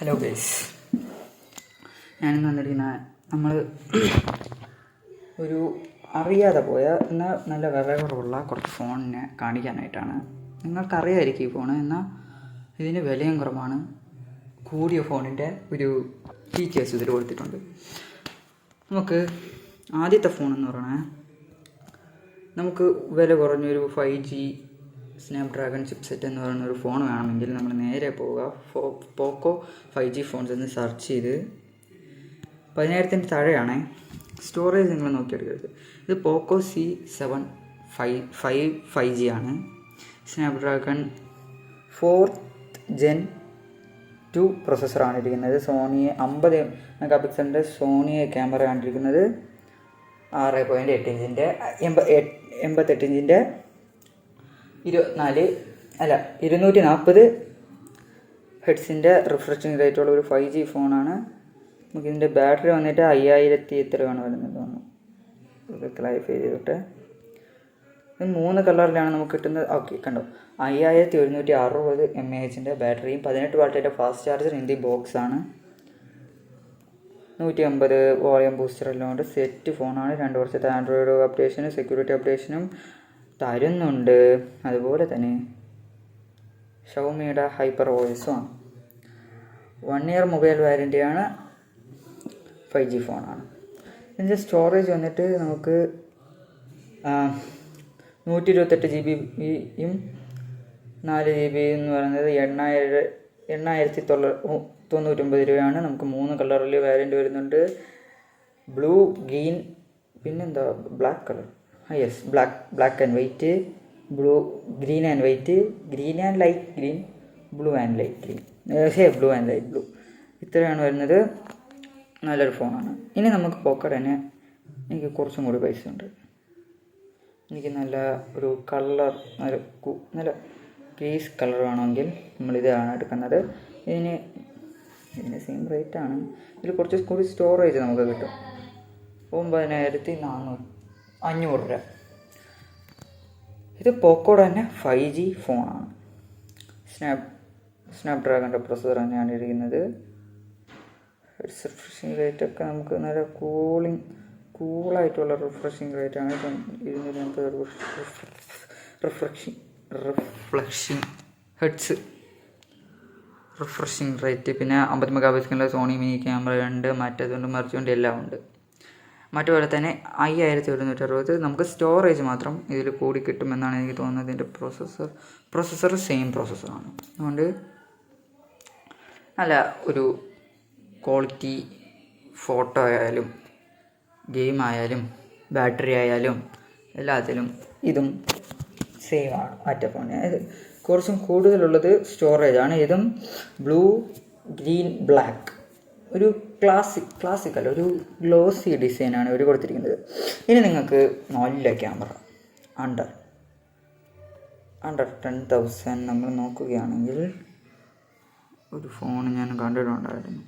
Hello guys, ഞാനിന്ന് വന്നിരിക്കുന്ന നമ്മൾ ഒരു അറിയാതെ പോയ എന്നാൽ നല്ല വില കുറവുള്ള കുറച്ച് ഫോണിനെ കാണിക്കാനായിട്ടാണ്. നിങ്ങൾക്കറിയാമായിരിക്കും ഈ ഫോൺ, എന്നാൽ ഇതിന് വിലയും കുറവാണ്. കൂടിയ ഫോണിൻ്റെ ഒരു ഫീച്ചേഴ്സ് ഇതിൽ കൊടുത്തിട്ടുണ്ട്. നമുക്ക് ആദ്യത്തെ ഫോണെന്ന് പറയുന്നത് നമുക്ക് വില കുറഞ്ഞൊരു 5G സ്നാപ്ഡ്രാഗൺ ചിപ്സെറ്റ് എന്ന് പറയുന്ന ഒരു ഫോൺ വേണമെങ്കിൽ നമ്മൾ നേരെ പോവുക പോക്കോ 5G ഫോൺസ് എന്ന് സെർച്ച് ചെയ്ത് 10,000 താഴെയാണ്. സ്റ്റോറേജ് നിങ്ങൾ നോക്കിയെടുക്കരുത്. ഇത് പോക്കോ C7 5G ആണ്. സ്നാപ്ഡ്രാഗൺ 4th Gen 2 പ്രോസസ്സറാണ് ഇരിക്കുന്നത്. സോണി 50 മെഗാ പിക്സലിൻ്റെ സോണി ക്യാമറ കണ്ടിരിക്കുന്നത്. 6.8 ഇഞ്ചിൻ്റെ 88 ഇഞ്ചിൻ്റെ 240 ഹെഡ്സിൻ്റെ റിഫ്രഷിങ് റേറ്റുള്ള ഒരു 5G ഫോണാണ്. നമുക്കിതിൻ്റെ ബാറ്ററി വന്നിട്ട് 5000 എത്രയാണ് വരുന്നത് തോന്നുന്നു. ക്ലാരിഫൈ ചെയ്തിട്ട് ഇത് 3 കളറിലാണ് നമുക്ക് കിട്ടുന്നത്. ഓക്കെ, കണ്ടോ, 5160 mAh ബാറ്ററിയും 18 വാട്ടിൻ്റെ ഫാസ്റ്റ് ചാർജർ ഇൻ ദി ബോക്സാണ്. 150 വോളിയം ബൂസ്റ്റർ എല്ലാം കൊണ്ട് സെറ്റ് ഫോണാണ്. 2 വർഷത്തെ ആൻഡ്രോയിഡ് അപ്ഡേഷനും സെക്യൂരിറ്റി അപ്ഡേഷനും തരുന്നുണ്ട്. അതുപോലെ തന്നെ ഷവോമിയുടെ ഹൈപ്പർ വോയിസും ആണ്. 1 ഇയർ മൊബൈൽ വാറൻറ്റിയാണ്. 5G ഫോണാണ്. ഇതിൻ്റെ സ്റ്റോറേജ് വന്നിട്ട് നമുക്ക് 128 GB യും 4 GB എന്ന് പറയുന്നത് 8,999 രൂപയാണ്. നമുക്ക് 3 കളറിൽ വാറൻറ്റി വരുന്നുണ്ട്. ബ്ലൂ, ഗ്രീൻ, പിന്നെന്താ black colour. Yes, black and white, blue, green and white, green and light green, blue and light green, blue and light blue. ഇത്രയാണ് വരുന്നത്. നല്ലൊരു ഫോണാണ്. ഇനി നമുക്ക് പോക്കറ്റ് തന്നെ എനിക്ക് കുറച്ചും കൂടി പൈസ ഉണ്ട്. എനിക്ക് നല്ല ഒരു കളർ, നല്ല ഗ്രേസ് കളർ വേണമെങ്കിൽ നമ്മളിതാണ് എടുക്കുന്നത്. ഇതിന് സെയിം റേറ്റാണ്. ഇതിൽ കുറച്ച് കൂടി സ്റ്റോറേജ് നമുക്ക് കിട്ടും. 9,500 രൂപ. ഇത് പോക്കോയുടെ തന്നെ 5G ഫോണാണ്. സ്നാപ്ഡ്രാഗണിൻ്റെ പ്രൊസസ്സർ തന്നെയാണ് ഇരിക്കുന്നത്. റിഫ്രഷിങ് റേറ്റൊക്കെ നമുക്ക് നല്ല കൂളായിട്ടുള്ള റിഫ്രഷിങ് റേറ്റാണ്. 250 റിഫ്ലക്ഷിങ് ഹെഡ്സ് റിഫ്രഷിങ് റേറ്റ്. പിന്നെ 50 മെഗാ പിക്സലിൻ്റെ സോണി മിനി ക്യാമറ ഉണ്ട്. മറ്റേതുകൊണ്ട് മറിച്ചുകൊണ്ട് എല്ലാം ഉണ്ട്. മറ്റുപോലെ തന്നെ 5160 നമുക്ക് സ്റ്റോറേജ് മാത്രം ഇതിൽ കൂടി കിട്ടുമെന്നാണ് എനിക്ക് തോന്നുന്നത്. ഇതിൻ്റെ പ്രോസസ്സർ സെയിം പ്രോസസ്സറാണ്. അതുകൊണ്ട് നല്ല ഒരു ക്വാളിറ്റി ഫോട്ടോ ആയാലും ഗെയിം ആയാലും ബാറ്ററി ആയാലും എല്ലാത്തിലും ഇതും സെയിം ആണ്. മറ്റേ ഫോണിന് കുറച്ചും കൂടുതലുള്ളത് സ്റ്റോറേജാണ്. ഇതും ബ്ലൂ, ഗ്രീൻ, ബ്ലാക്ക്, ഒരു ക്ലാസിക്കൽ ഒരു ഗ്ലോസി ഡിസൈനാണ് ഇവർ കൊടുത്തിരിക്കുന്നത്. ഇനി നിങ്ങൾക്ക് നല്ല ക്യാമറ അണ്ടർ 10,000 നമ്മൾ നോക്കുകയാണെങ്കിൽ ഒരു ഫോൺ ഞാൻ കണ്ടിട്ടുണ്ടായിരുന്നു.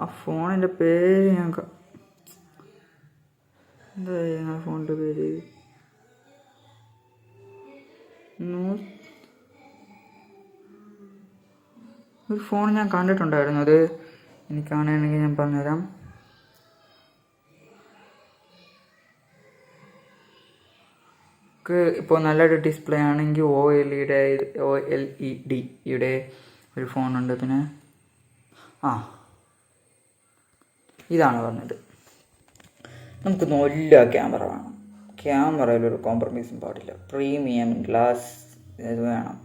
ആ ഫോണിൻ്റെ പേര് എന്തായിരുന്നു ആ ഫോണിൻ്റെ പേര്? ഒരു ഫോൺ ഞാൻ കണ്ടിട്ടുണ്ടായിരുന്നു. അത് എനിക്കാണെങ്കിൽ ഞാൻ പറഞ്ഞുതരാം. ഇപ്പോൾ നല്ലൊരു ഡിസ്പ്ലേ ആണെങ്കിൽ OLEDയുടെ ഒരു ഫോണുണ്ട്. പിന്നെ ഇതാണ് പറഞ്ഞത്. നമുക്ക് നല്ല ക്യാമറ വേണം. ക്യാമറയിലൊരു കോംപ്രമൈസും പാടില്ല. പ്രീമിയം ഗ്ലാസ് ഇത് വേണം.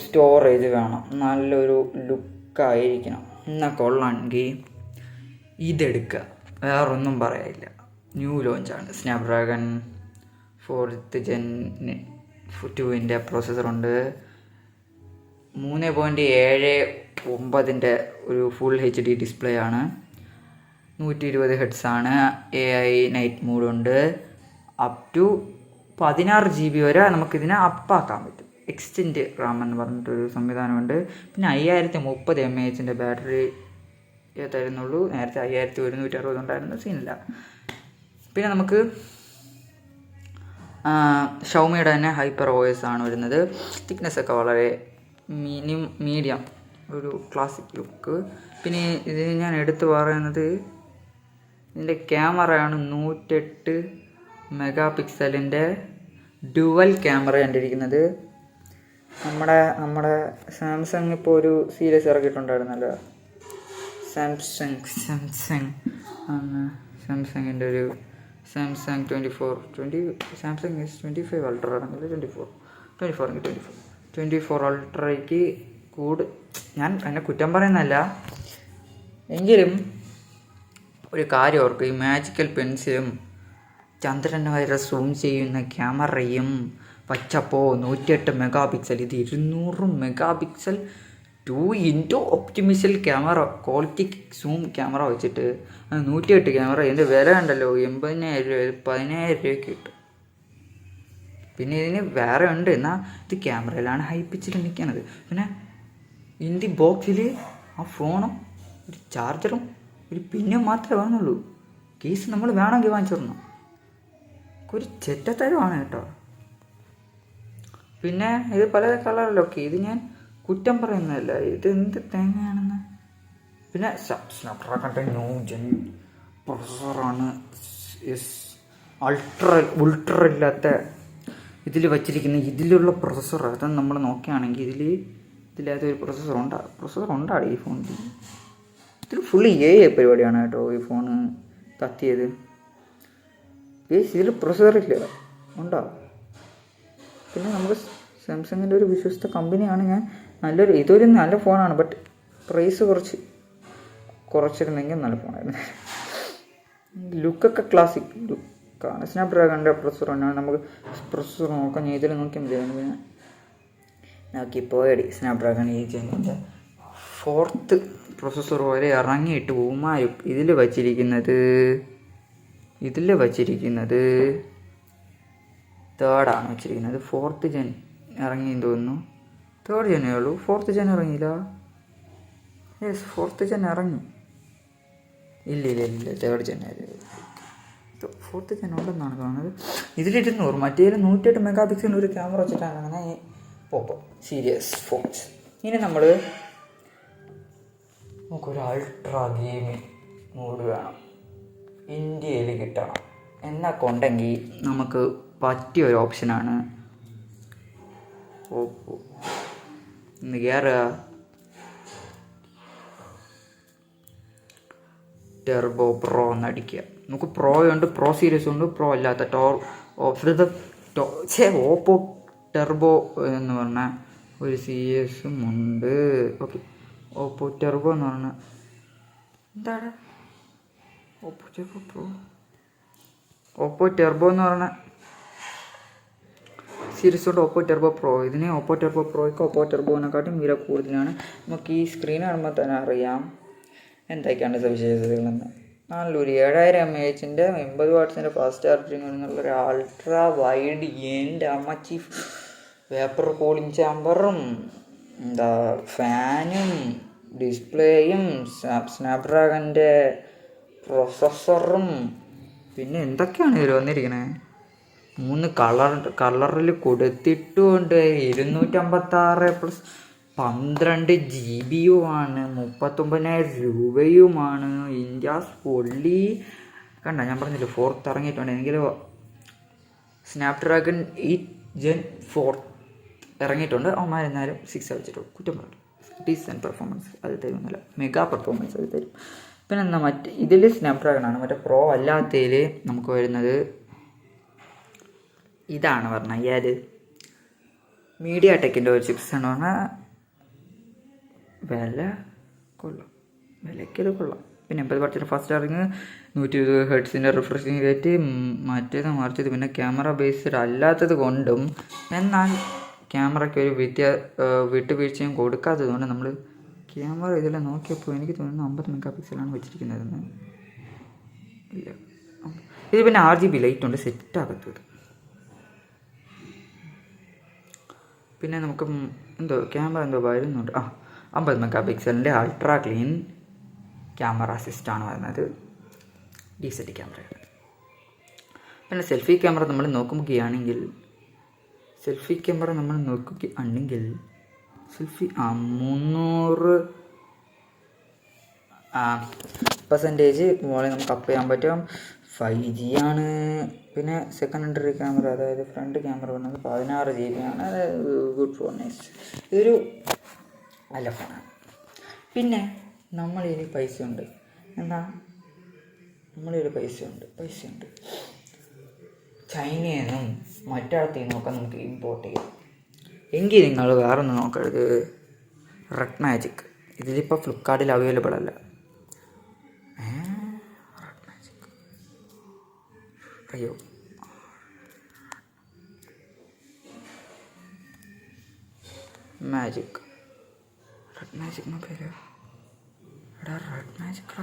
സ്റ്റോറേജ് വേണം. നല്ലൊരു ലുക്കായിരിക്കണം. എന്നാൽ കൊള്ളാമെങ്കിൽ ഇതെടുക്കുക. വേറൊന്നും പറയാനില്ല. ന്യൂ ലോഞ്ചാണ്. സ്നാപ്ഡ്രാഗൺ 4th Gen 2 പ്രോസസ്സറുണ്ട്. 3.79 ഒരു ഫുൾ HD ഡിസ്പ്ലേ ആണ്. 120 ഹെഡ്സാണ്. AI നൈറ്റ് മോഡുണ്ട്. അപ് ടു 16 GB വരെ നമുക്കിതിനെ അപ്പാക്കാൻ പറ്റും. എക്സ്റ്റെൻഡ് റാം എന്ന് പറഞ്ഞിട്ടൊരു സംവിധാനമുണ്ട്. പിന്നെ 5030 mAh ബാറ്ററി തരുന്നുള്ളൂ. നേരത്തെ 5160 ഉണ്ടായിരുന്ന സീനില്ല. പിന്നെ നമുക്ക് ഷൗമിയുടെ തന്നെ ഹൈപ്പർ OS ആണ് വരുന്നത്. തിക്നെസ് ഒക്കെ വളരെ മീഡിയം, ഒരു ക്ലാസിക് ലുക്ക്. പിന്നെ ഇതിന് ഞാൻ എടുത്തു പറയുന്നത് ഇതിൻ്റെ ക്യാമറയാണ്. 108 മെഗാ പിക്സലിൻ്റെ ഡുവൽ ക്യാമറ കണ്ടിരിക്കുന്നത്. നമ്മുടെ സാംസങ് ഇപ്പോൾ ഒരു സീരീസ് ഇറക്കിയിട്ടുണ്ടായിരുന്നല്ലോ, സാംസങ്ങിൻ്റെ ഒരു സാംസങ് 25 അൾട്ര ആണെങ്കിൽ 24 അൾട്രയ്ക്ക് ഞാൻ എന്നെ കുറ്റം പറയുന്നതല്ല, എങ്കിലും ഒരു കാര്യം ഓർക്കും, ഈ മാജിക്കൽ പെൻസിലും ചന്ദ്രൻ വരെ സൂം ചെയ്യുന്ന ക്യാമറയും വച്ചപ്പോൾ 108 മെഗാ പിക്സൽ, ഇത് 200 mega pixel 2x optical camera, quality zoom camera വെച്ചിട്ട് 108 ക്യാമറ. ഇതിൻ്റെ വില ഉണ്ടല്ലോ 80,000 രൂപ, 10,000 രൂപയ്ക്ക് കിട്ടും. പിന്നെ ഇതിന് വേറെ ഉണ്ട്, എന്നാൽ ഇത് ക്യാമറയിലാണ് ഹൈ പിച്ചിൽ നിൽക്കുന്നത്. പിന്നെ ഇതിൻ്റെ ബോക്സിൽ ആ ഫോണും ഒരു ചാർജറും ഒരു പിന്നും മാത്രമേ വേണുള്ളൂ. കേസ് നമ്മൾ വേണമെങ്കിൽ വാങ്ങിച്ചിടണം. ഒരു ചെറ്റത്തരമാണ് കേട്ടോ. പിന്നെ ഇത് പല കളറിലൊക്കെ, ഇത് ഞാൻ കുറ്റം പറയുന്നതല്ല, ഇത് എന്ത് തേങ്ങയാണെന്ന്. പിന്നെ സ്നാപ്ഡ്രാഗണിൻ്റെ ന്യൂ ജെൻ പ്രൊസസ്സറാണ്. ഉൾട്ര ഇല്ലാത്ത ഇതിൽ വച്ചിരിക്കുന്ന ഇതിലുള്ള പ്രൊസസ്സർ. അത് നമ്മൾ നോക്കുകയാണെങ്കിൽ ഇതിലൊരു പ്രൊസസ്സർ ഉണ്ടാണ് ഈ ഫോണിൽ. ഇതിൽ ഫുള്ള് AI പരിപാടിയാണ് കേട്ടോ ഈ ഫോണ് കത്തിയത്. ഇതിൽ പ്രൊസസ്സറില്ല ഉണ്ടാവും. പിന്നെ നമുക്ക് സാംസങ്ങിൻ്റെ ഒരു വിശ്വസ്ത കമ്പനിയാണ്. ഇതൊരു നല്ല ഫോണാണ്, ബട്ട് പ്രൈസ് കുറച്ചിരുന്നെങ്കിൽ നല്ല ഫോണായിരുന്നു. ലുക്കൊക്കെ ക്ലാസിക് ലുക്കാണ്. സ്നാപ്ഡ്രാഗണിൻ്റെ പ്രൊസസ്സർ തന്നെയാണ്. നമുക്ക് പ്രൊസസ്സർ നോക്കാം, ഞാൻ ഇതിൽ നോക്കിയാൽ മതിയാണ്. പിന്നെ നോക്കിപ്പോയടി സ്നാപ്ഡ്രാഗൺ ഈ ജെന്നിൻ്റെ 4th പ്രൊസസ്സർ വരെ ഇറങ്ങിയിട്ട് ഉമായും ഇതിൽ വച്ചിരിക്കുന്നത് 3rd ആണ് വെച്ചിരിക്കുന്നത്. 4th ജെൻ ഇറങ്ങിയെന്ന് തോന്നുന്നു. 3rd ജെന്നേ ഉള്ളൂ, 4th ജെൻ ഇറങ്ങിയില്ല. 4th ജെൻ ഇറങ്ങി. ഇല്ല 3rd ജെൻ. 4th ജെൻ ഉണ്ടെന്നാണ് കാണുന്നത്. ഇതിൽ 200, മറ്റേ 108 മെഗാ പിക്സലിന് ഒരു ക്യാമറ വെച്ചിട്ടാണ് അങ്ങനെ പോപ്പോ സീരിയസ് ഫോൺസ്. ഇനി നമുക്കൊരു അൾട്രാ ഗെയിമിംഗ് മോഡ് വേണം, ഇന്ത്യയിൽ കിട്ടണം എന്നൊക്കെ ഉണ്ടെങ്കിൽ നമുക്ക് പറ്റിയ ഒരു ഓപ്ഷനാണ് ഓപ്പോ. ഇന്ന് കയറുക, ടെർബോ പ്രോ എന്നടിക്കുക. നമുക്ക് പ്രോ ഉണ്ട്, പ്രോ സീരീസ് ഉണ്ട്, പ്രോ അല്ലാത്ത ഓപ്പോ ടെർബോ എന്ന് പറഞ്ഞ ഒരു സീരീസും ഉണ്ട്. ഓക്കെ, ഓപ്പോ ടെർബോ എന്ന് പറഞ്ഞ എന്താണ് Oppo Turbo pro, Oppo Turbo എന്ന് പറഞ്ഞ സീരീസ് ഉണ്ട്. Oppo Turbo pro. ഇതിന് ഓപ്പോ ടെർബോ പ്രോയ്ക്ക് ഓപ്പോ ടെർബോനെക്കാട്ടും വില കൂടുതലാണ്. നമുക്ക് ഈ സ്ക്രീൻ കാണുമ്പോൾ തന്നെ അറിയാം എന്തൊക്കെയാണ് സവിശേഷതകളെന്ന്. നല്ലൊരു 7000 mAh 80 വാട്ട്സിൻ്റെ ഫാസ്റ്റ് ചാർജിങ് എന്നുള്ളൊരു അൾട്രാ വൈഡ് അമ്മച്ചി വേപ്പർ കൂളിംഗ് ചാമ്പറും ഫാനും ഡിസ്പ്ലേയും സ്നാപ്ഡ്രാഗണിൻ്റെ പ്രൊസസ്സറും പിന്നെ എന്തൊക്കെയാണ് ഇതിൽ വന്നിരിക്കണേ. 3 കളറിൽ കൊടുത്തിട്ടുമുണ്ട്. 256 പ്ലസ് 12 GB-യുമാണ്, 39,000 രൂപയുമാണ്. ഇന്ത്യാസ് പൊള്ളി കണ്ട, ഞാൻ പറഞ്ഞില്ല 4th ഇറങ്ങിയിട്ടുണ്ട്. എങ്കിലും സ്നാപ്ഡ്രാഗൺ 8 Gen 4 ഇറങ്ങിയിട്ടുണ്ട്. അവന്മാരെന്നാലും 6 വെച്ചിട്ടുള്ളൂ. കുറ്റം പറഞ്ഞു. ഡീസൻറ്റ് പെർഫോമൻസ് അത് തരുന്നില്ല, മെഗാ പെർഫോമൻസ് അത് തരും. പിന്നെ മറ്റേ ഇതിൽ സ്നാപ്ഡ്രാഗണാണ്. മറ്റേ പ്രോ അല്ലാത്തതിൽ നമുക്ക് വരുന്നത് ഇതാണ് പറഞ്ഞാൽ ഏത് മീഡിയ ടെക്കിൻ്റെ ഒരു ചിപ്സാണ് പറഞ്ഞാൽ വിലയ്ക്കത് കൊള്ളാം. പിന്നെ 80 വാട്ട്സിൻ്റെ ഫാസ്റ്റ് ചാർജിങ്, 120 ഹെർട്സിൻ്റെ റിഫ്രഷിങ് റേറ്റ്, മറിച്ചത് പിന്നെ ക്യാമറ ബേസ്ഡ് അല്ലാത്തത് കൊണ്ടും എന്നാൽ ക്യാമറയ്ക്ക് ഒരു വിട്ടുവീഴ്ചയും കൊടുക്കാത്തത് കൊണ്ട് നമ്മൾ ക്യാമറ ഇതെല്ലാം നോക്കിയപ്പോൾ എനിക്ക് തോന്നുന്നു 50 മെഗാ പിക്സലാണ് വെച്ചിരിക്കുന്നതെന്ന്. ഇല്ല, ഇത് പിന്നെ RGB ലൈറ്റ് ഉണ്ട്, സെറ്റാകത്തത്. പിന്നെ നമുക്ക് ക്യാമറ വരുന്നുണ്ട്. 50 മെഗാ പിക്സലിൻ്റെ അൾട്രാ ക്ലീൻ ക്യാമറ അസിസ്റ്റാണ് വരുന്നത്. ഡീസൻറ്റ് ക്യാമറയാണ്. പിന്നെ സെൽഫി ക്യാമറ നമ്മൾ നോക്കുകയാണെങ്കിൽ സെൽഫി 300% മോളിൽ നമുക്ക് അപ്പ് ചെയ്യാൻ പറ്റും. 5G ആണ്. പിന്നെ സെക്കൻഡറി ക്യാമറ, അതായത് ഫ്രണ്ട് ക്യാമറ വന്നത് 16 GB ആണ്. അതായത് ഗുഡ് ഫോൺ, നൈസ്. ഇതൊരു നല്ല ഫോണാണ്. പിന്നെ നമ്മളിൽ പൈസയുണ്ട്. പൈസയുണ്ട്. ചൈനയിൽ നിന്നും മറ്റിടത്തിൽ നിന്നൊക്കെ നമുക്ക് ഇമ്പോർട്ട് ചെയ്യാം. എങ്കിൽ നിങ്ങൾ വേറെ ഒന്നും നോക്കരുത്, റെഡ് മാജിക്. ഇതിലിപ്പോൾ ഫ്ലിപ്കാർട്ടിൽ അവൈലബിൾ അല്ല. അയ്യോ, മാജിക്, റെഡ് മാജിക് പേര്. റെഡ് മാജിക്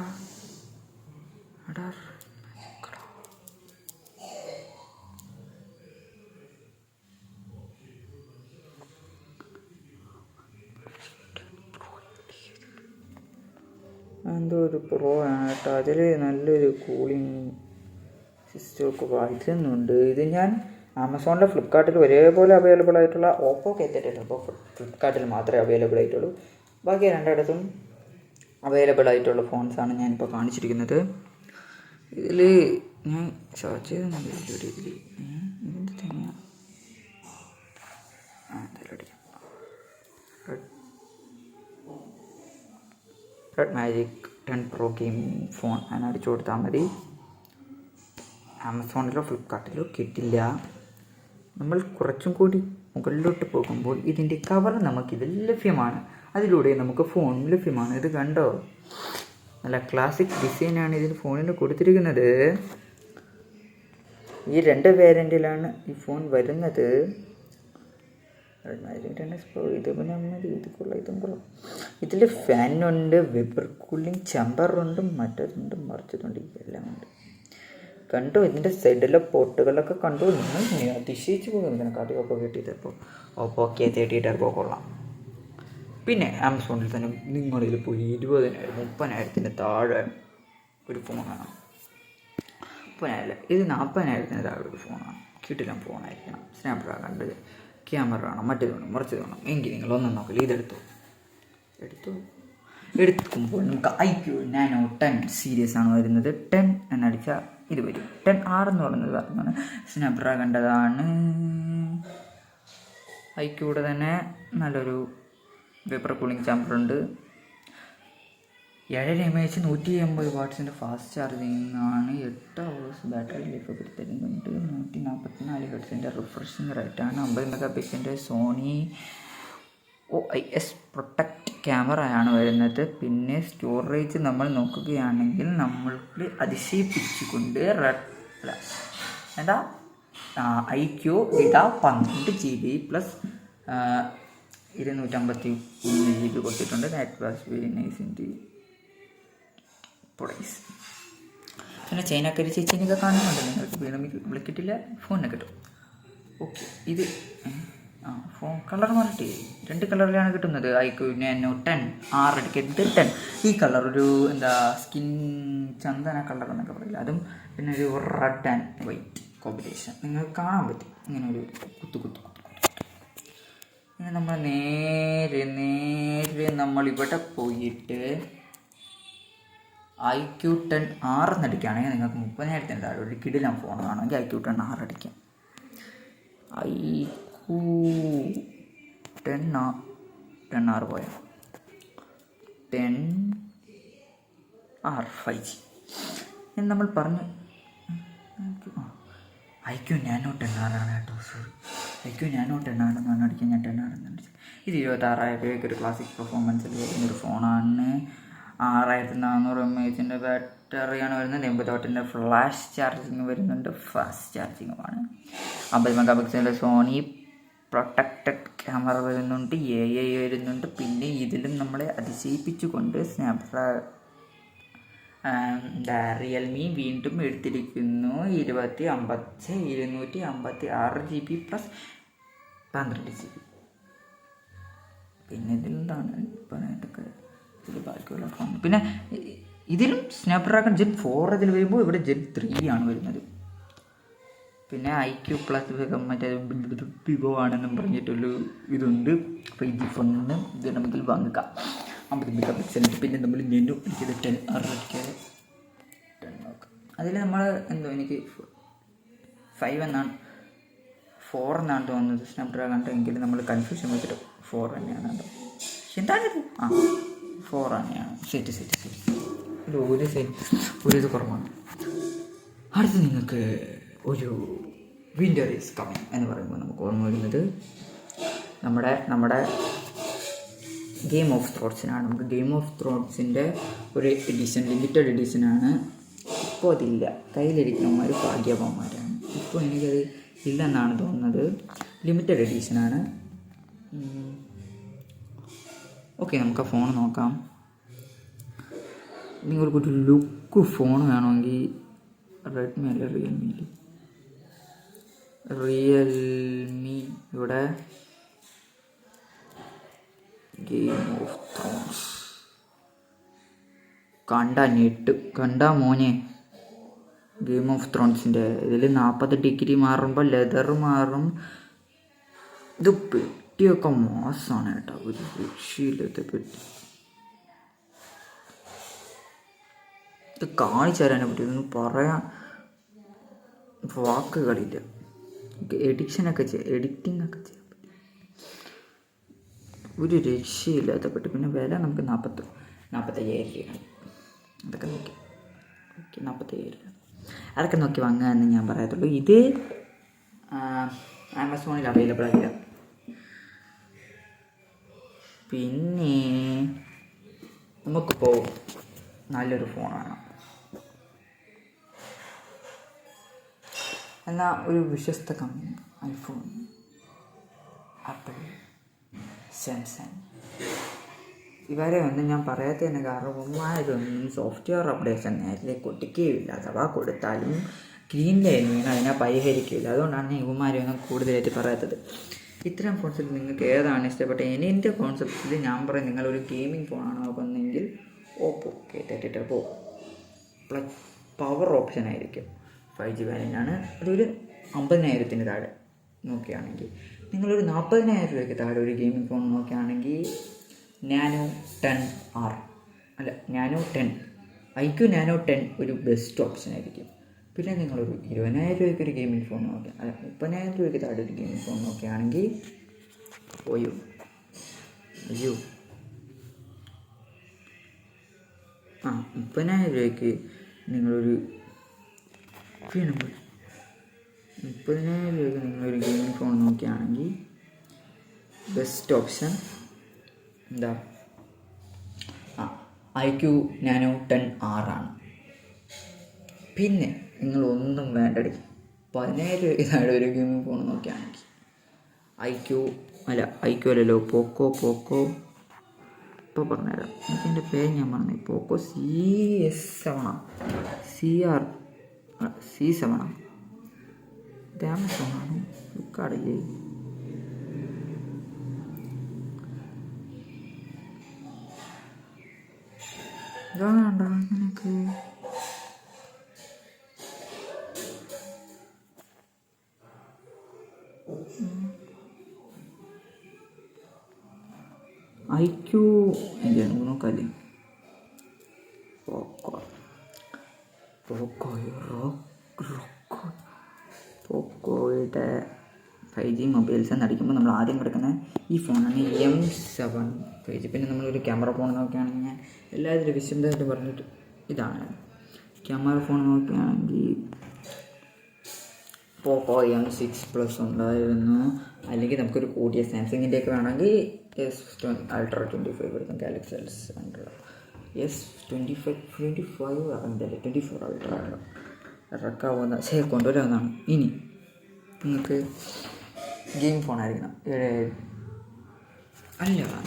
എന്തോ ഒരു പ്രോ ആണ് കേട്ടോ. അതിൽ നല്ലൊരു കൂളിംഗ് സിസ്റ്റമൊക്കെ വരുന്നുണ്ട്. ഇത് ഞാൻ ആമസോണിലെ ഫ്ലിപ്കാർട്ടിൽ ഒരേപോലെ അവൈലബിൾ ആയിട്ടുള്ള ഓപ്പോ കേറ്റിട്ടുണ്ട്. അപ്പോൾ ഫ്ലിപ്കാർട്ടിൽ മാത്രമേ അവൈലബിൾ ആയിട്ടുള്ളൂ. ബാക്കി രണ്ടിടത്തും അവൈലബിൾ ആയിട്ടുള്ള ഫോൺസാണ് ഞാനിപ്പോൾ കാണിച്ചിരിക്കുന്നത്. ഇതിൽ ഞാൻ സെർച്ച് ചെയ്തൊന്നും ഇതിൽ എന്ത് തന്നെയാണ് red magic 10 Pro gaming phone അങ്ങനെ അടിച്ചു കൊടുത്താൽ മതി. ആമസോണിലോ ഫ്ലിപ്കാർട്ടിലോ കിട്ടില്ല. നമ്മൾ കുറച്ചും കൂടി മുകളിലോട്ട് പോകുമ്പോൾ ഇതിൻ്റെ കവർ നമുക്കിതിൽ ലഭ്യമാണ്. അതിലൂടെ നമുക്ക് ഫോൺ ലഭ്യമാണ്. ഇത് കണ്ടോ, നല്ല ക്ലാസിക് ഡിസൈനാണ് ഇതിന് ഫോണിന് കൊടുത്തിരിക്കുന്നത്. ഈ 2 വേരിയൻറ്റിലാണ് ഈ ഫോൺ വരുന്നത്. ഇത് പിന്നെ ഇതും കൊള്ളാം. ഇതിൽ ഫാനുണ്ട്, വെബർ കൂളിംഗ് ചെമ്പറുണ്ട്, മറ്റതുണ്ട്, മറിച്ചതുണ്ട്, എല്ലാം ഉണ്ട്. കണ്ടു, ഇതിൻ്റെ സൈഡിലെ പോർട്ടുകളൊക്കെ കണ്ടു. നിങ്ങൾ അതിശയിച്ച് പോകും. ഇതിനൊക്കെ അടിയൊക്കെ കിട്ടിയപ്പോൾ ഓപ്പോ K30 ടർബോ കൊള്ളാം. പിന്നെ ആമസോണിൽ തന്നെ നിങ്ങളിൽ പോയി 20,000-30,000 താഴെ ഒരു ഫോണാണ്. 30,000, ഇത് 40,000 താഴെ ഒരു ഫോണാണ്. കിട്ടില്ല ഫോണായിരിക്കണം. സ്നാപ്ഡ്രാഗൺ ക്യാമറ വേണം, മറ്റേത് വേണം, മറിച്ചത് വേണം. എങ്കിൽ നിങ്ങളൊന്നും നോക്കില്ല, എടുക്കുമ്പോൾ നമുക്ക് IQ Nano 10 സീരീസ് ആണ് വരുന്നത്. 10 എന്നടിച്ചാൽ ഇത് വരും. 10R എന്ന് പറയുന്നത് പറഞ്ഞാണ് സ്നാപ്ഡ്രാഗണിൻ്റെതാണ്. IQയുടെ തന്നെ നല്ലൊരു വേപ്പർ കൂളിംഗ് ചാമ്പറുണ്ട്. 7 mAh 180 വാട്ട്സിൻ്റെ ഫാസ്റ്റ് ചാർജിങ് ആണ്. 8 hours ബാറ്ററി ലൈഫ് തരുന്നുണ്ട്. 144 ഹെർട്സിൻ്റെ റിഫ്രഷിങ് റേറ്റാണ്. 50 മെഗാപിക്സലിൻ്റെ സോണി OIS പ്രൊട്ടക്റ്റ് ക്യാമറയാണ് വരുന്നത്. പിന്നെ സ്റ്റോറേജ് നമ്മൾ നോക്കുകയാണെങ്കിൽ നമ്മൾക്ക് അതിശയിപ്പിച്ചുകൊണ്ട് IQ 12 GB പ്ലസ് 251 GB കൊടുത്തിട്ടുണ്ട്. That was very nice in price. പിന്നെ ചൈനക്കാരി ചേച്ചിനൊക്കെ കാണുന്നുണ്ട്. നിങ്ങൾക്ക് വേണമെങ്കിൽ വിളിക്കിട്ടില്ല, ഫോണിനെ കിട്ടും. ഓക്കെ, ഇത് ഫോൺ കളർ മാറിയിട്ട് 2 കളറിലാണ് കിട്ടുന്നത്. IQ Nano 10R എടുക്കരുത് 10. ഈ കളർ ഒരു സ്കിൻ ചന്ദന കളർ എന്നൊക്കെ പറയില്ല, അതും പിന്നെ ഒരു റെഡ് ആൻഡ് വൈറ്റ് കോമ്പിനേഷൻ നിങ്ങൾക്ക് കാണാൻ പറ്റും. ഇങ്ങനെ ഒരു കുത്തു. ഇങ്ങനെ നമ്മൾ നേരെ നമ്മളിവിടെ പോയിട്ട് IQ 10R എന്നടിക്കുകയാണെങ്കിൽ നിങ്ങൾക്ക് 30,000 താഴെ ഒരു കിടിലം ഫോണാണെങ്കിൽ IQ 10R അടിക്കാം. IQ 10R പോയ 10R 5G എന്ന് നമ്മൾ പറഞ്ഞു. IQ Nano 10R ആണ് കേട്ടോ. സോറി, IQ Nano 10R എന്നാണ് അടിക്കാൻ ഞാൻ 10R എന്നടിച്ചത്. ഇത് 26,000 രൂപയ്ക്ക് ഒരു ക്ലാസിക് പെർഫോമൻസിൽ വരുന്നൊരു ഫോണാണ്. 6400 mAh ബാറ്ററിയാണ് വരുന്നത്. 80 വാട്ടിൻ്റെ ഫ്ലാഷ് ചാർജിങ് വരുന്നുണ്ട്. ഫാസ്റ്റ് ചാർജിങ്ങുമാണ്. 50 മെഗാപിക്സലിൻ്റെ സോണി പ്രൊട്ടക്റ്റഡ് ക്യാമറ വരുന്നുണ്ട്. AI വരുന്നുണ്ട്. പിന്നെ ഇതിലും നമ്മളെ അതിശയിപ്പിച്ചുകൊണ്ട് റിയൽമി വീണ്ടും എടുത്തിരിക്കുന്നു. 256 GB പ്ലസ് 12 GB. പിന്നെ ഇതിലെന്താണ് പറയാനൊക്കെ ഇതിൽ ബാക്കിയുള്ള ഫോൺ. പിന്നെ ഇതിലും സ്നാപ്ഡ്രാഗൺ Gen 4 ഇതിൽ വരുമ്പോൾ ഇവിടെ Gen 3 ആണ് വരുന്നത്. പിന്നെ IQ+ മറ്റേ വിവോ ആണെന്നും പറഞ്ഞിട്ടുള്ളൊരു ഇതുണ്ട്. 5G ഫോണിന് ഇത് നമുക്ക് വാങ്ങിക്കാം. 50 മെഗാ പിക്സലിൻ്റെ. പിന്നെ നമ്മൾ നെനു എനിക്കത് 10 നോക്കാം. അതിൽ നമ്മൾ എന്തോ എനിക്ക് 5 എന്നാണ് 4 എന്നാണ് തോന്നുന്നത് സ്നാപ്ഡ്രാഗൺ. എങ്കിലും നമ്മൾ കൺഫ്യൂഷൻ വെച്ചിട്ട് 4 തന്നെയാണ്. എന്താണിത്? 4 തന്നെയാണ്. സെറ്റ് ഒരു ഇത് കുറവാണ്. അടുത്ത് നിങ്ങൾക്ക് ഒരു വിൻ്റർ ഈസ് കമ്മിങ് എന്ന് പറയുമ്പോൾ നമുക്ക് ഓർമ്മ വരുന്നത് നമ്മുടെ ഗെയിം ഓഫ് ത്രോൺസിനാണ്. നമുക്ക് ഗെയിം ഓഫ് ത്രോൺസിൻ്റെ ഒരു എഡിഷൻ, ലിമിറ്റഡ് എഡിഷനാണ്. ഇപ്പോൾ അതില്ല. കയ്യിലിരിക്കുന്നവന്മാർ ഭാഗ്യവാന്മാരാണ്. ഇപ്പോൾ എനിക്കത് ഇല്ലെന്നാണ് തോന്നുന്നത്. ലിമിറ്റഡ് എഡിഷനാണ്. ഓക്കെ, നമുക്ക് ആ ഫോൺ നോക്കാം. നിങ്ങൾക്കൊരു ലുക്ക് ഫോൺ വേണമെങ്കിൽ റെഡ്മി അല്ല റിയൽമി ഇവിടെ ഗെയിം ഓഫ് ത്രോൺസ് കണ്ട മോനെ. ഗെയിം ഓഫ് ത്രോൺസിൻ്റെ ഇതിൽ 40 ഡിഗ്രി മാറുമ്പോൾ ലെതർ മാറും. ഇത് പെട്ടിയൊക്കെ മോശമാണ് കേട്ടോ. ഒരു രക്ഷയില്ലാത്ത പെട്ടി. ഇത് കാണിച്ചു തരാനെ പറ്റി ഒന്നും പറയാൻ വാക്കുകളില്ല. എഡിറ്റിംഗ് ഒക്കെ ചെയ്യാൻ പറ്റും. ഒരു രക്ഷയില്ലാത്ത പെട്ടി. പിന്നെ വില നമുക്ക് 45,000 രൂപയാണ്. അതൊക്കെ നോക്കി 45,000 രൂപ അതൊക്കെ നോക്കി വാങ്ങാമെന്ന് ഞാൻ പറയത്തുള്ളൂ. ഇത് ആമസോണിൽ അവൈലബിൾ ആയില്ല. പിന്നെ നമുക്കിപ്പോൾ നല്ലൊരു ഫോൺ വേണം. എന്നാൽ ഒരു വിശ്വസ്ത കമ്പനി, ഐഫോൺ, ആപ്പിൾ, സാംസങ്, ഇവരെ ഒന്നും ഞാൻ പറയാത്തതിന് കാരണം ഇതൊന്നും സോഫ്റ്റ്വെയർ അപ്ഡേഷൻ നേരത്തെ കൊടുക്കുകയില്ല. അഥവാ കൊടുത്താലും ഗ്രീൻ ലൈൻ വീണ് അതിനെ പരിഹരിക്കില്ല. അതുകൊണ്ടാണ് ഇവന്മാരെയൊന്നും കൂടുതലായിട്ട് പറയാത്തത്. ഇത്തരം ഫോൺസിൽ നിങ്ങൾക്ക് ഏതാണ് ഇഷ്ടപ്പെട്ടത്? എൻ്റെ കോൺസെപ്റ്റിൽ ഞാൻ പറയും, നിങ്ങളൊരു ഗെയിമിംഗ് ഫോണാണ് നോക്കുന്നതെങ്കിൽ Oppo K30 Pro plus power option ആയിരിക്കും. 5G വാല്യൻ്റാണ്. അതൊരു 50,000 താഴെ നോക്കുകയാണെങ്കിൽ. നിങ്ങളൊരു 40,000 രൂപയ്ക്ക് താഴെ ഒരു ഗെയിമിംഗ് ഫോൺ നോക്കുകയാണെങ്കിൽ nano 10R nano 10 IQ nano 10 ഒരു ബെസ്റ്റ് ഓപ്ഷൻ ആയിരിക്കും. പിന്നെ നിങ്ങളൊരു 20,000 രൂപയ്ക്ക് ഒരു ഗെയിമിംഗ് ഫോൺ നോക്കുക, 30,000 രൂപയ്ക്ക് താഴെ ഒരു ഗെയിമിംഗ് ഫോൺ നോക്കുകയാണെങ്കിൽ അയ്യോ 30,000 രൂപയ്ക്ക് നിങ്ങളൊരു 30,000 രൂപയ്ക്ക് നിങ്ങളൊരു ഗെയിമിംഗ് ഫോൺ നോക്കുകയാണെങ്കിൽ ബെസ്റ്റ് ഓപ്ഷൻ എന്താ? IQ നാനോ 10R ആണ്. പിന്നെ നിങ്ങളൊന്നും വേണ്ടടി 10,000 രൂപയ്ക്ക് താഴെ ഒരു ഗെയിമിംഗ് ഫോൺ നോക്കുകയാണെങ്കിൽ IQ അല്ലല്ലോ, പോക്കോ ഇപ്പോൾ പറഞ്ഞുതരാം. എനിക്കെൻ്റെ പേര് ഞാൻ പറഞ്ഞു. പോക്കോ C7 ഇത് ആമസോണാണ്. ഫ്ലിപ്കാർട്ടില്ലേ? ഇതാണോ അങ്ങനെയൊക്കെ? IQ എന്താണ് നോക്കാല്ലേ? പോക്കോയുടെ 5G മൊബൈൽസ് എന്നടിക്കുമ്പോൾ നമ്മൾ ആദ്യം കിടക്കുന്ന ഈ ഫോണാണ് M7 5G. പിന്നെ നമ്മളൊരു ക്യാമറ ഫോൺ നോക്കുകയാണെങ്കിൽ എല്ലാത്തിലും വിശദമായിട്ട് പറഞ്ഞിട്ട് ഇതാണ്. ക്യാമറ ഫോൺ നോക്കുകയാണെങ്കിൽ പോക്കോ M6 ഉണ്ടായിരുന്നു. അല്ലെങ്കിൽ നമുക്കൊരു കൂടിയ സാംസങ്ങിൻ്റെയൊക്കെ വേണമെങ്കിൽ S20 Ultra 25 എടുക്കും. Galaxy S25 ഇറങ്ങില്ല, 24 Ultra ഇറക്കാവുന്ന കൊണ്ടുവരാവുന്നതാണ്. ഇനി നിങ്ങൾക്ക് ഗെയിം ഫോൺ ആയിരിക്കണം.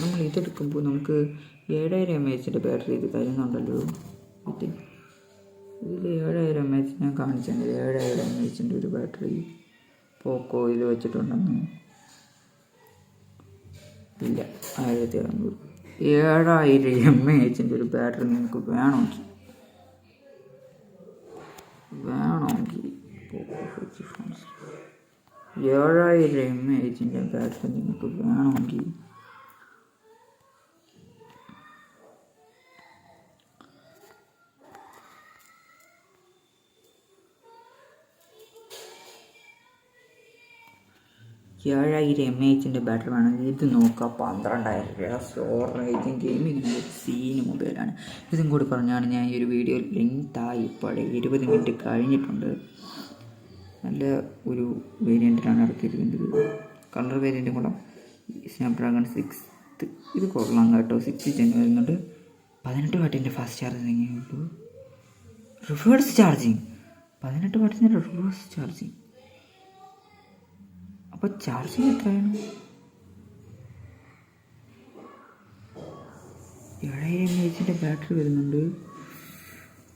നമ്മൾ ഇതെടുക്കുമ്പോൾ നമുക്ക് 7000 mAh ബാറ്ററി ഇത് തരുന്നുണ്ടല്ലോ. ഇതിൽ 7000 mAh ഞാൻ കാണിച്ചത്. 7000 mAh ഒരു ബാറ്ററി പോക്കോയിൽ വെച്ചിട്ടുണ്ടെന്ന് ഇല്ല. 1600 7000 mAh ഒരു ബാറ്ററി നിങ്ങൾക്ക് വേണമെങ്കിൽ ഫോൺസ് 7000 mAh ബാറ്ററി നിങ്ങൾക്ക് വേണമെങ്കിൽ ബാറ്ററി വേണമെങ്കിൽ ഇത് നോക്കുക. 12,000 രൂപ സ്റ്റോറേജും ഗെയിമിങ്ങിന് സീന് മൊബൈലാണ്. ഇതും കൂടി പറഞ്ഞാണ് ഞാൻ ഈ ഒരു വീഡിയോ ലെങ്തായി ഇപ്പോഴേ 20 മിനിറ്റ് കഴിഞ്ഞിട്ടുണ്ട്. നല്ല ഒരു വേരിയൻറ്റിലാണ് ഇറക്കിയിരിക്കുന്നത്. കളർ വേരിയൻറ്റും കൂടെ സ്നാപ്ഡ്രാഗൺ 6 ഇത് കൊള്ളാം കേട്ടോ. 6 Gen വരുന്നുണ്ട്. 18 വാട്ടിൻ്റെ ഫാസ്റ്റ് ചാർജിങ് ഉള്ളൂ. റിവേഴ്സ് ചാർജിങ് 18 വാട്ടിൻ്റെ റിവേഴ്സ് ചാർജിങ്. അപ്പോൾ ചാർജിങ് എത്രയാണ്? 7000 mAh ബാറ്ററി വരുന്നുണ്ട്.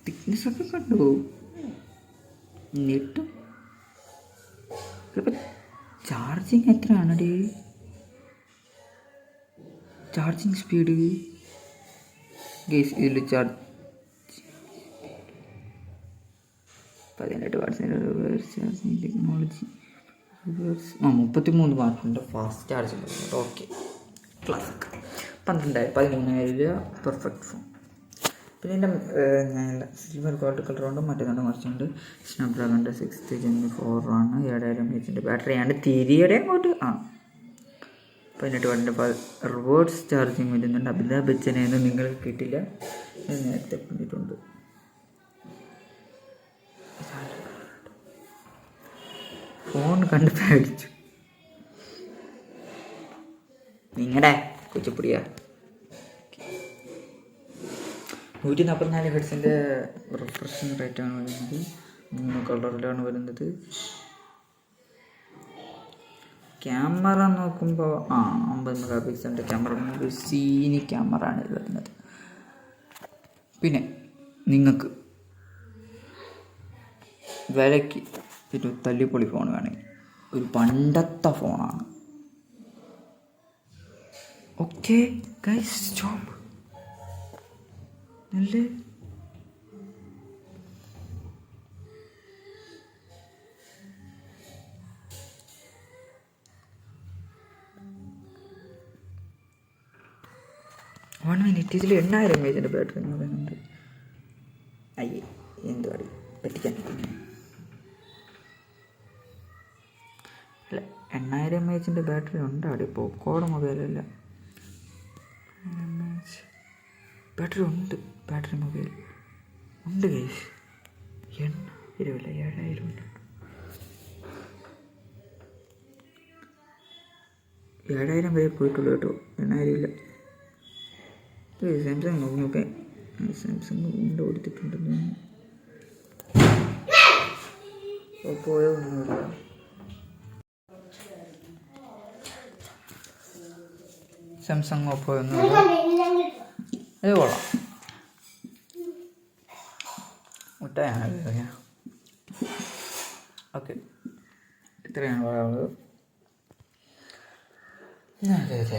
തിക്നെസ് ഒക്കെ കണ്ടു. നെറ്റും ഇപ്പം ചാർജിങ് എത്രയാണ് ഡേ? ചാർജിങ് സ്പീഡ് ഗേസ് ഇതിൽ ചാർജ് 18 വാട്ട്സിൻ്റെ റിവേഴ്സ് ചാർജിങ് ടെക്നോളജി. 33 വാട്ടിൻ്റെ ഫാസ്റ്റ് ചാർജിങ് വരുന്നുണ്ട്. ഓക്കെ, ക്ലാസിക് 13,000 രൂപ പെർഫെക്റ്റ് ഫോൺ. പിന്നെ എൻ്റെ ഞാൻ സിൽവർ ഗോൾഡ് കളറുണ്ട്. മറ്റേതുണ്ട് മറിച്ചുണ്ട്. സ്നാപ്ഡ്രാഗണിൻ്റെ 6th Gen 4 ആണ്. 7000 mAh ബാറ്ററിയാണ്. തിരിയുടെ അങ്ങോട്ട് 18 വാട്ടിൻ്റെ റിവേഴ്സ് ചാർജിങ് വരുന്നുണ്ട്. അമിതാഭ് ബച്ചനെയൊന്നും നിങ്ങൾക്ക് കിട്ടില്ല, ഞാൻ നേരത്തെ പറഞ്ഞിട്ടുണ്ട്. ഫോൺ കണ്ട് പേടിച്ചു നിങ്ങളുടെ കുച്ചിപ്പൊടിയാ. 144 ഹെർട്സിൻ്റെ റിഫ്രഷിങ് റേറ്റാണ് വരുന്നത്. 3 കളറിലാണ് വരുന്നത്. ക്യാമറ നോക്കുമ്പോൾ 50 മെഗാ പിക്സലിൻ്റെ ക്യാമറ, ഒരു സീനി ക്യാമറ ആണ് ഇത് വരുന്നത്. പിന്നെ നിങ്ങൾക്ക് വിലയ്ക്ക് ഒരു തല്ലിപ്പൊളി ഫോൺ വേണമെങ്കിൽ ഒരു പണ്ടത്തെ ഫോണാണ്. Okay guys, stop. നല്ല മിനിറ്റ് ഇതിൽ 8000 mAh ബാറ്ററി എന്ന് പറയുന്നുണ്ട്. അയ്യേ, എന്തുവാടി പറ്റിക്കാൻ. അല്ല, 8000 mAh ബാറ്ററി ഉണ്ടാടി. പോക്കോടെ മൊബൈലല്ല, ബാറ്ററി ഉണ്ട്. ബാറ്ററി മൊബൈൽ ഉണ്ട് ഗൈസ്. 7000 ഉണ്ട്. 7000 വരെ പോയിട്ടുള്ളൂ കേട്ടോ, 8000 ഇല്ല. സാംസങ് നോക്കി. സാംസങ് വീണ്ടും കൊടുത്തിട്ടുണ്ടെന്ന് പോയൊന്നുമില്ല. സാംസങ് ഓപ്പോ ഒന്നുമില്ല. ഇത് കൊള്ളാം. മുട്ടായാണ്. ഓക്കെ, ഇത്രയാണ് പറയാനുള്ളത്.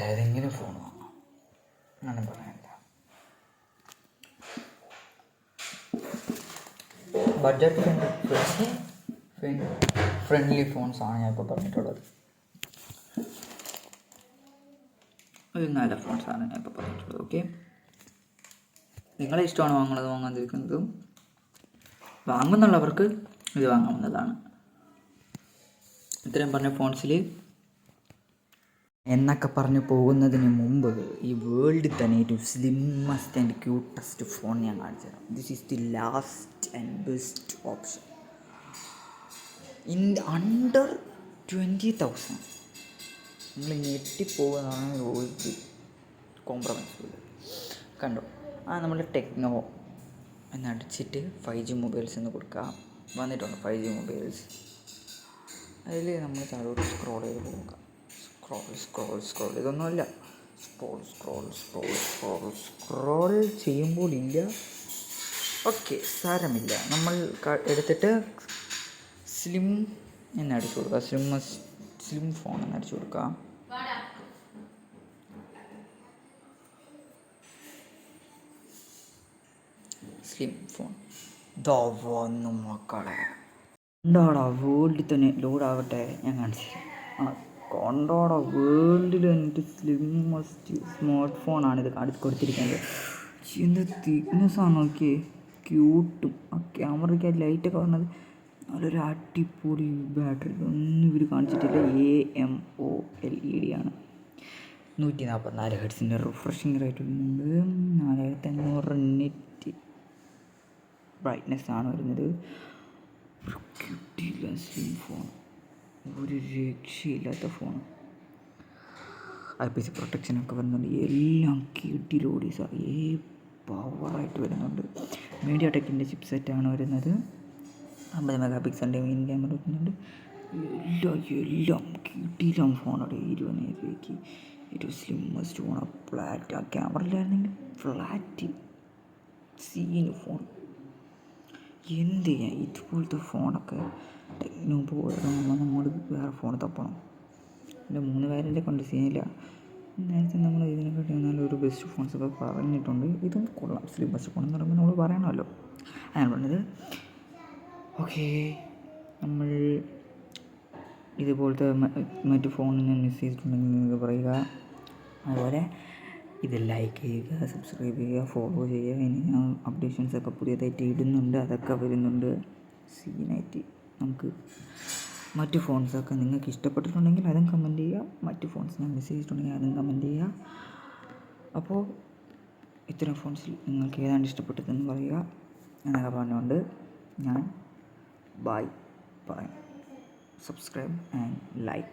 ഏതെങ്കിലും ഫോൺ വാങ്ങാം, അങ്ങനെ പറയാനില്ല. ബഡ്ജറ്റ് ഫ്രണ്ട്ലി ഫോൺസാണ് ഞാൻ ഇപ്പോൾ പറഞ്ഞിട്ടുള്ളത്. ഒരു നല്ല ഫോൺസാണ് ഞാൻ ഇപ്പോൾ പറഞ്ഞിട്ടുള്ളത്. ഓക്കെ, നിങ്ങളെ ഇഷ്ടമാണ് വാങ്ങുന്നത് വാങ്ങാതിരിക്കുന്നതും. വാങ്ങുന്നുള്ളവർക്ക് ഇത് വാങ്ങാവുന്നതാണ്. ഇത്രയും പറഞ്ഞ ഫോൺസിൽ എന്നൊക്കെ പറഞ്ഞു പോകുന്നതിന് മുമ്പ് ഈ വേൾഡിൽ തന്നെ ഏറ്റവും സ്ലിമ്മസ്റ്റ് ആൻഡ് ക്യൂട്ടസ്റ്റ് ഫോൺ ഞാൻ കാണിച്ചു തരാം. This is the last and best option in under 20,000. നിങ്ങൾ ഞെട്ടിപ്പോകുന്നതാണ്. ഒരു കോംപ്രമൈസ് ഇല്ല. കണ്ടോ, നമ്മൾ ടെക്നോ എന്നടിച്ചിട്ട് 5G മൊബൈൽസ് എന്ന് കൊടുക്കുക. വന്നിട്ടുണ്ട് 5G മൊബൈൽസ്. അതിൽ നമ്മൾ താഴോട്ട് സ്ക്രോൾ ചെയ്ത് പോവുക. സ്ക്രോൾ ഇതൊന്നുമല്ല. സ്ക്രോൾ ചെയ്യുമ്പോൾ ഇല്ല. ഓക്കെ, സാരമില്ല. നമ്മൾ എടുത്തിട്ട് സ്ലിം എന്നടിച്ചു കൊടുക്കുക. സ്ലിം ഫോൺ എന്നടിച്ചു കൊടുക്കുക. Slim phone. ദാ വന്നു മക്കളെ. കണ്ടോടാ വേൾഡിൽ തന്നെ ലോഡാവട്ടെ, ഞാൻ കാണിച്ചു തരാം. കണ്ടോടാ വേൾഡിൽ എൻ്റെ സ്ലിമ്മസ്റ്റ് സ്മാർട്ട് ഫോണാണിത് കൊടുത്തിരിക്കുന്നത്. എന്ത് തിക്നെസ്സാണ് നോക്കിയേ, ക്യൂട്ടും. ആ ക്യാമറയ്ക്ക് ആ ലൈറ്റൊക്കെ പറഞ്ഞത് നല്ലൊരു അടിപൊളി ബാറ്ററി. ഒന്നും ഇവർ കാണിച്ചിട്ടില്ല. AMOLED ആണ്. 144 ഹെർട്സിൻ്റെ റിഫ്രഷിങ് റേറ്റ് വരുന്നുണ്ട്. 4500 നെറ്റ് ബ്രൈറ്റ്നെസ്സാണ് വരുന്നത്. ഒരു കിട്ടിയില്ല സ്ലിം ഫോൺ, ഒരു രക്ഷയില്ലാത്ത ഫോൺ. IPC പ്രൊട്ടക്ഷനൊക്കെ വരുന്നുണ്ട്. എല്ലാം കിട്ടിലോടി സാർ, പവറായിട്ട് വരുന്നുണ്ട്. മീഡിയാടെക്കിൻ്റെ ചിപ്സെറ്റാണ് വരുന്നത്. 50 മെഗാ പിക്സലിൻ്റെ മെയിൻ ക്യാമറ വരുന്നുണ്ട്. എല്ലാം കിട്ടിയില്ല ഫോണോടെ. 20,000 രൂപയ്ക്ക് ഏറ്റവും സ്ലിമ്മസ്റ്റ് ഫോൺ. ഫ്ലാറ്റ് ആ ക്യാമറയിലായിരുന്നെങ്കിൽ ഫ്ലാറ്റ് സീന് ഫോൺ. എന്ത് ചെയ്യാൻ, ഇതുപോലത്തെ ഫോണൊക്കെ ടെക്നോ പോയിറങ്ങുമ്പോൾ നമ്മൾ വേറെ ഫോൺ തപ്പണം. എൻ്റെ 3 പേരെ കൊണ്ട് സീനില്ല. നേരത്തെ നമ്മൾ ഇതിനെക്കാട്ടി നല്ലൊരു ബെസ്റ്റ് ഫോൺസൊക്കെ പറഞ്ഞിട്ടുണ്ട്. ഇതും കൊള്ളാം. സ്ലിമ്മസ്റ്റ് ഫോൺ എന്ന് പറയുമ്പോൾ നമ്മൾ പറയണമല്ലോ, അങ്ങനെ പറഞ്ഞത്. ഓക്കെ, നമ്മൾ ഇതുപോലത്തെ മറ്റ് ഫോണിനെ മിസ് ചെയ്തിട്ടുണ്ടെങ്കിൽ നിങ്ങൾക്ക് പറയുക. അതുപോലെ ഇത് ലൈക്ക് ചെയ്യുക, സബ്സ്ക്രൈബ് ചെയ്യുക, ഫോളോ ചെയ്യുക. ഇനി ഞാൻ അപ്ഡേഷൻസൊക്കെ പുതിയതായിട്ട് ഇടുന്നുണ്ട്, അതൊക്കെ വരുന്നുണ്ട് സീനായിട്ട്. നമുക്ക് മറ്റ് ഫോൺസൊക്കെ നിങ്ങൾക്ക് ഇഷ്ടപ്പെട്ടിട്ടുണ്ടെങ്കിൽ അതും കമൻറ്റ് ചെയ്യുക. മറ്റ് ഫോൺസ് ഞാൻ മിസ് ചെയ്തിട്ടുണ്ടെങ്കിൽ അതും കമൻറ്റ് ചെയ്യുക. അപ്പോൾ ഇത്തരം ഫോൺസിൽ നിങ്ങൾക്ക് ഏതാണ്ട് ഇഷ്ടപ്പെട്ടതെന്ന് പറയുക എന്നൊക്കെ പറഞ്ഞുകൊണ്ട് ഞാൻ ബൈ പറയാം. Subscribe and like.